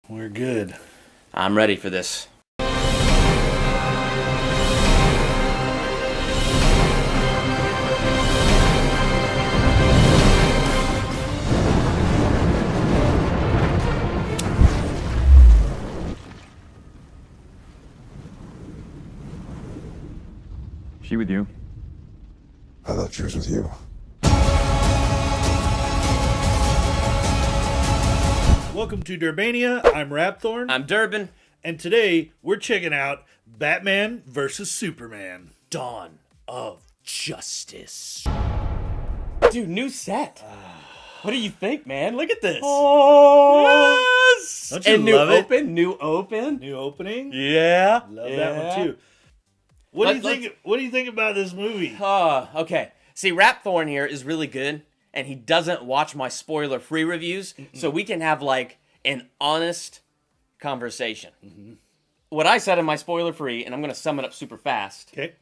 We're good. I'm ready for this. She with you? I thought she was with you. Welcome to Durbania. I'm Rhapthorne. I'm Durbin. And today we're checking out Batman vs. Superman. Dawn of Justice. Dude, new set. What do you think, man? Look at this. Oh, Yes! Don't you and new love it? New open. New opening. Yeah. Love that one too. What do you think? What do you think about this movie? Okay. See, Rhapthorne here is really good, and he doesn't watch my spoiler-free reviews, so we can have, like, an honest conversation. Mm-hmm. What I said in my spoiler-free, and I'm going to sum it up super fast, Okay.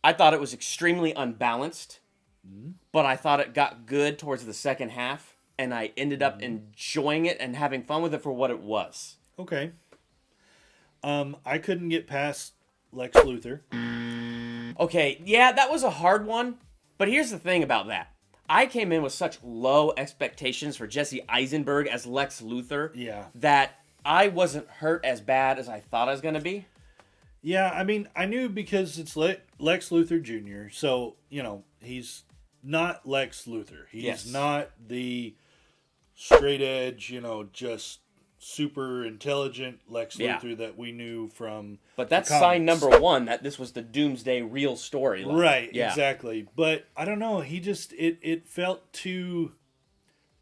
I thought it was extremely unbalanced, but I thought it got good towards the second half, and I ended up enjoying it and having fun with it for what it was. Okay. I couldn't get past Lex Luthor. Okay, yeah, that was a hard one, but here's the thing about that. I came in with such low expectations for Jesse Eisenberg as Lex Luthor that I wasn't hurt as bad as I thought I was going to be. Yeah, I mean, I knew because it's Lex Luthor Jr., so, you know, he's not Lex Luthor. He's not the straight edge, you know, just super intelligent Lex Luthor that we knew from But that's the comics. sign number one that this was the Doomsday real story. Right, exactly. But I don't know, he just, it felt too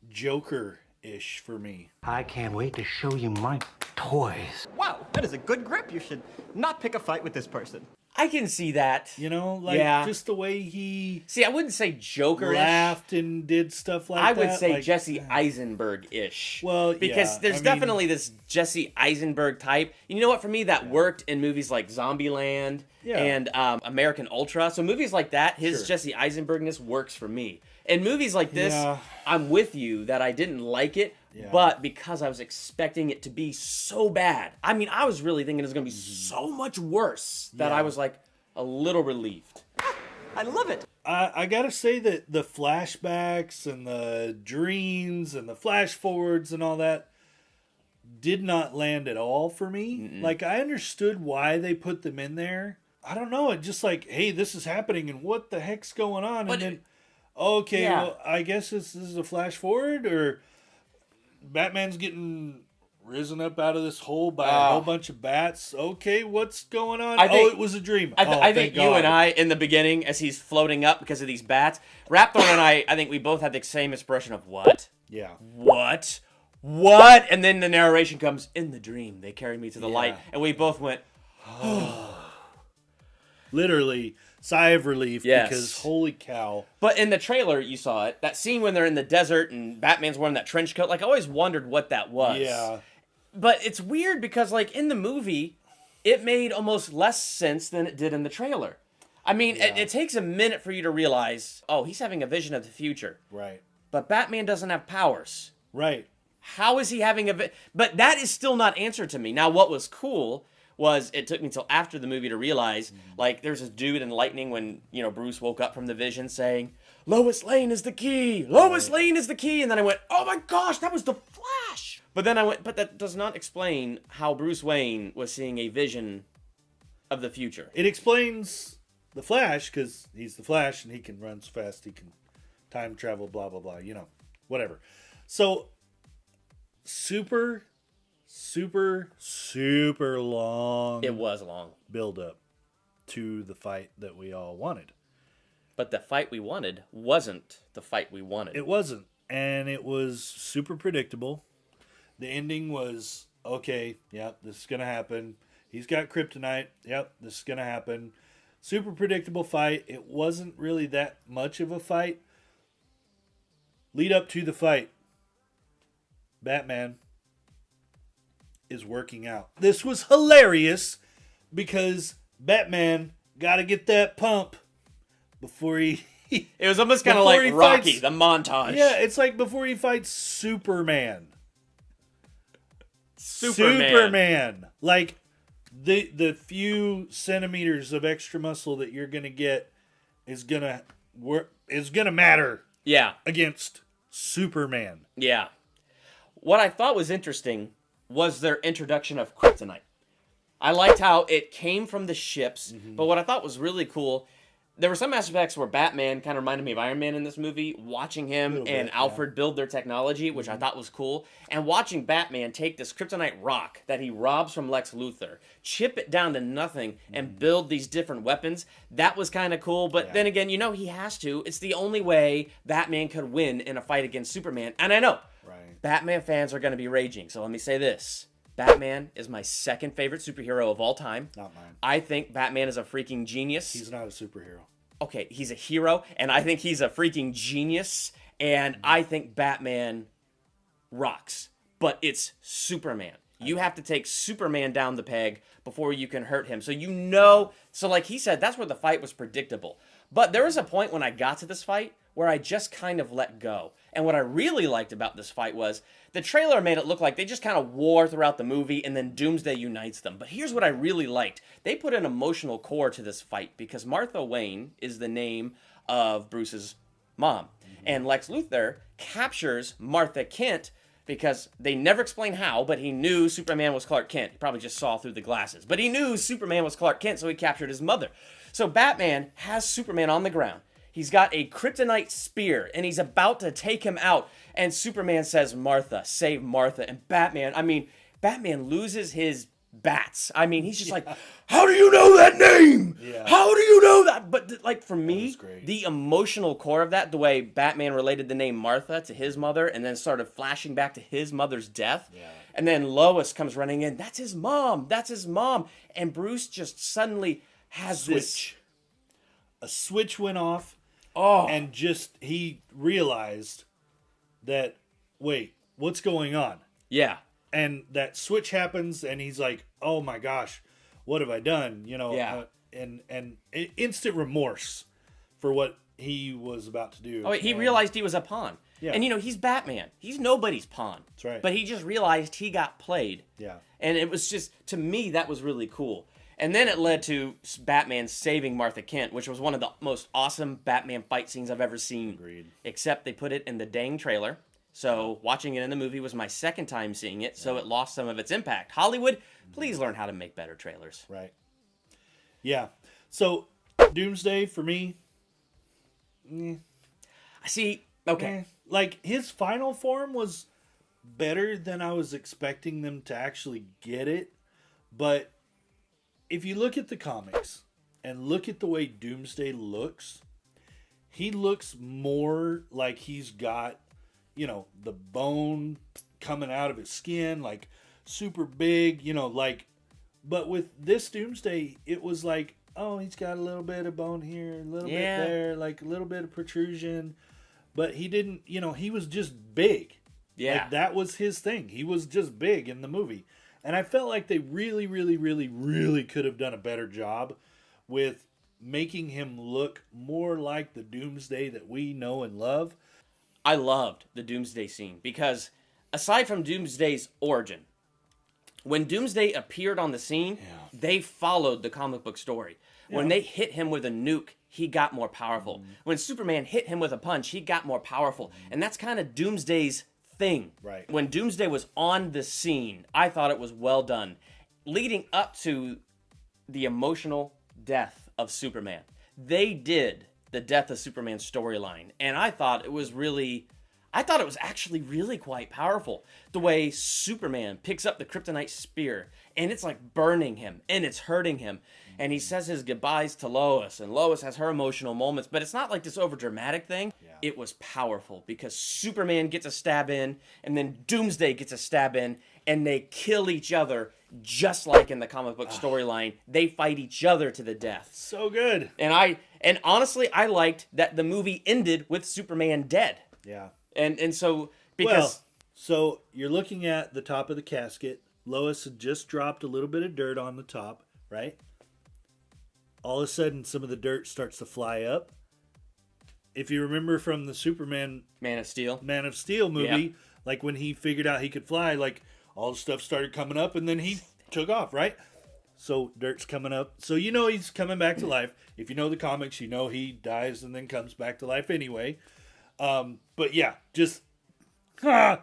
Joker-ish for me. I can't wait to show you my toys. Wow, that is a good grip. You should not pick a fight with this person. I can see that. You know, like just the way he See, I wouldn't say Joker-ish. laughed and did stuff like I that. would say like, Jesse Eisenberg-ish. Well, because yeah, there's definitely this Jesse Eisenberg type. You know what? For me, that worked in movies like Zombieland and American Ultra. So movies like that, his Jesse Eisenbergness works for me. In movies like this, I'm with you that I didn't like it, but because I was expecting it to be so bad. I mean, I was really thinking it was going to be so much worse that I was like a little relieved. I love it. I gotta say that the flashbacks and the dreams and the flash forwards and all that did not land at all for me. Like, I understood why they put them in there. I don't know. It just like, hey, this is happening and what the heck's going on? But and then, okay, well, I guess this is a flash forward, or Batman's getting risen up out of this hole by a whole bunch of bats. Okay, what's going on? It was a dream. I think you and I, in the beginning, as he's floating up because of these bats, Rhapthorne and I think we both had the same expression of, what? Yeah. What? What? And then the narration comes, in the dream, they carried me to the light. And we both went, Literally, sigh of relief because holy cow. But in the trailer, you saw it. That scene when they're in the desert and Batman's wearing that trench coat. Like, I always wondered what that was. Yeah. But it's weird because, like, in the movie, it made almost less sense than it did in the trailer. I mean, it takes a minute for you to realize, oh, he's having a vision of the future. Right. But Batman doesn't have powers. Right. How is he having a... But that is still not answered to me. Now, what was cool was it took me until after the movie to realize, like, there's this dude in Lightning when, you know, Bruce woke up from the vision saying, Lois Lane is the key! Lois Lane is the key! And then I went, oh my gosh, that was the Flash! But then I went, but that does not explain how Bruce Wayne was seeing a vision of the future. It explains the Flash, because he's the Flash, and he can run so fast, he can time travel, blah, blah, blah, you know, whatever. So, super long. It was long. Build up to the fight that we all wanted. But the fight we wanted wasn't the fight we wanted. It wasn't. And it was super predictable. The ending was, okay, yep, this is going to happen. He's got kryptonite. Yep, this is going to happen. Super predictable fight. It wasn't really that much of a fight. Lead up to the fight. Batman is working out. This was hilarious because Batman got to get that pump before he... It was almost kind of like Rocky, the montage. Yeah, it's like before he fights Superman. Superman. Like, the few centimeters of extra muscle that you're going to get is going to matter. Yeah. Against Superman. Yeah. What I thought was interesting was their introduction of kryptonite. I liked how it came from the ships, but what I thought was really cool, there were some aspects where Batman kind of reminded me of Iron Man in this movie, watching him and Alfred build their technology, which I thought was cool, and watching Batman take this kryptonite rock that he robs from Lex Luthor, chip it down to nothing, and build these different weapons. That was kind of cool, but then again, he has to. It's the only way Batman could win in a fight against Superman, and I know Batman fans are going to be raging, so let me say this. Batman is my second favorite superhero of all time. Not mine. I think Batman is a freaking genius. He's not a superhero. Okay, he's a hero, and I think he's a freaking genius, and I think Batman rocks. But it's Superman. You have to take Superman down the peg before you can hurt him. So like he said, that's where the fight was predictable. But there was a point when I got to this fight where I just kind of let go. And what I really liked about this fight was the trailer made it look like they just kind of war throughout the movie and then Doomsday unites them. But here's what I really liked. They put an emotional core to this fight because Martha Wayne is the name of Bruce's mom. And Lex Luthor captures Martha Kent because they never explain how, but he knew Superman was Clark Kent. He probably just saw through the glasses. But he knew Superman was Clark Kent, so he captured his mother. So Batman has Superman on the ground. He's got a kryptonite spear, and he's about to take him out. And Superman says, Martha, save Martha. And Batman loses his bats. He's just like, how do you know that name? Yeah. How do you know that? But like for me, the emotional core of that, the way Batman related the name Martha to his mother and then started flashing back to his mother's death. Yeah. And then Lois comes running in. That's his mom. That's his mom. And Bruce just suddenly has this. A switch went off. Oh. And he realized that, wait, what's going on? Yeah. And that switch happens, and he's like, "Oh my gosh, what have I done?" And instant remorse for what he was about to do. Oh, he realized he was a pawn. Yeah. And he's Batman. He's nobody's pawn. That's right. But he just realized he got played. Yeah. And it was just, to me, that was really cool. And then it led to Batman saving Martha Kent, which was one of the most awesome Batman fight scenes I've ever seen. Agreed. Except they put it in the dang trailer. So watching it in the movie was my second time seeing it, so it lost some of its impact. Hollywood, please learn how to make better trailers. Right. Yeah. So, Doomsday, for me... See, okay. Like, his final form was better than I was expecting them to actually get it. But if you look at the comics and look at the way Doomsday looks, he looks more like he's got, the bone coming out of his skin, like super big, but with this Doomsday, it was like, oh, he's got a little bit of bone here, a little bit there, like a little bit of protrusion, but he didn't, he was just big. Yeah. Like, that was his thing. He was just big in the movie. And I felt like they really, really, really, really could have done a better job with making him look more like the Doomsday that we know and love. I loved the Doomsday scene because aside from Doomsday's origin, when Doomsday appeared on the scene, they followed the comic book story. Yeah. When they hit him with a nuke, he got more powerful. When Superman hit him with a punch, he got more powerful. And that's kind of Doomsday's thing. Right. When Doomsday was on the scene, I thought it was well done. Leading up to the emotional death of Superman, they did the death of Superman storyline, and I thought it was actually really quite powerful. The way Superman picks up the kryptonite spear, and it's like burning him, and it's hurting him, and he says his goodbyes to Lois, and Lois has her emotional moments, but it's not like this overdramatic thing. Yeah. It was powerful, because Superman gets a stab in, and then Doomsday gets a stab in, and they kill each other, just like in the comic book storyline. They fight each other to the death. So good. And honestly, I liked that the movie ended with Superman dead. Yeah. And so, because... So you're looking at the top of the casket. Lois had just dropped a little bit of dirt on the top, right? All of a sudden, some of the dirt starts to fly up. If you remember from the Superman... Man of Steel movie, like when he figured out he could fly, like all the stuff started coming up, and then he took off, right? So Dirt's coming up. So you know he's coming back to life. If you know the comics, you know he dies and then comes back to life anyway. But yeah, just I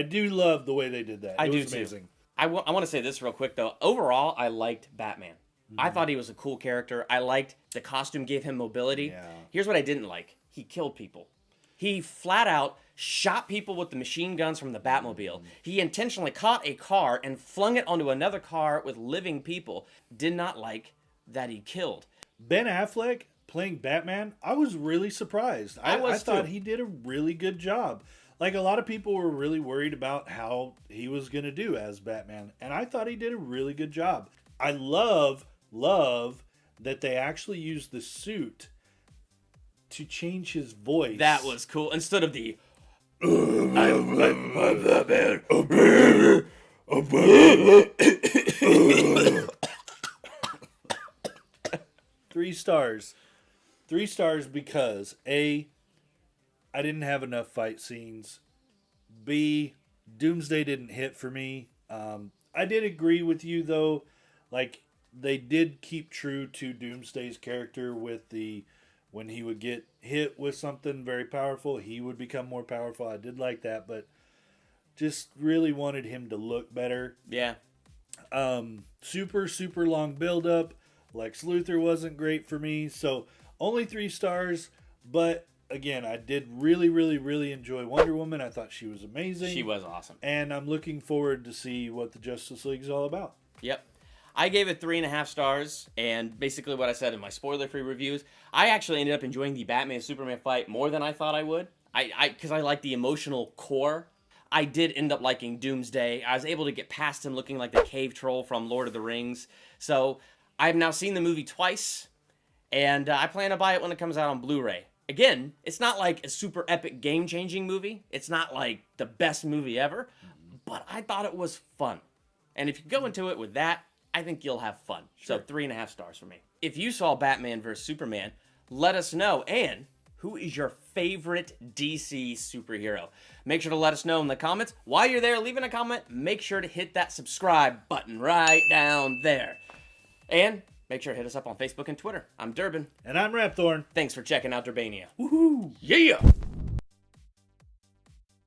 do love the way they did that. I it do was amazing. too. I want to say this real quick though. Overall, I liked Batman. I thought he was a cool character. I liked the costume gave him mobility. Yeah. Here's what I didn't like. He killed people. He flat out shot people with the machine guns from the Batmobile. He intentionally caught a car and flung it onto another car with living people. Did not like that he killed. Ben Affleck playing Batman, I was really surprised. I thought he did a really good job. Like, a lot of people were really worried about how he was going to do as Batman, and I thought he did a really good job. I love that they actually used the suit to change his voice. That was cool. Instead of the Three stars. 3 stars because A, I didn't have enough fight scenes. B, Doomsday didn't hit for me. I did agree with you though. Like, they did keep true to Doomsday's character with the when he would get hit with something very powerful, he would become more powerful. I did like that, but just really wanted him to look better. Yeah. Super long build-up. Lex Luthor wasn't great for me, so only 3 stars. But again, I did really enjoy Wonder Woman. I thought she was amazing. She was awesome. And I'm looking forward to see what the Justice League is all about. Yep. I gave it 3.5 stars, and basically what I said in my spoiler-free reviews, I actually ended up enjoying the Batman-Superman fight more than I thought I would. Because I like the emotional core. I did end up liking Doomsday. I was able to get past him looking like the cave troll from Lord of the Rings. So I've now seen the movie twice, and I plan to buy it when it comes out on Blu-ray. Again, it's not like a super epic game-changing movie. It's not like the best movie ever, but I thought it was fun. And if you go into it with that, I think you'll have fun. Sure. So 3.5 stars for me. If you saw Batman vs. Superman, let us know. And who is your favorite DC superhero? Make sure to let us know in the comments. While you're there leaving a comment, make sure to hit that subscribe button right down there. And make sure to hit us up on Facebook and Twitter. I'm Durbin. And I'm Rhapthorne. Thanks for checking out Durbania. Woohoo! Yeah!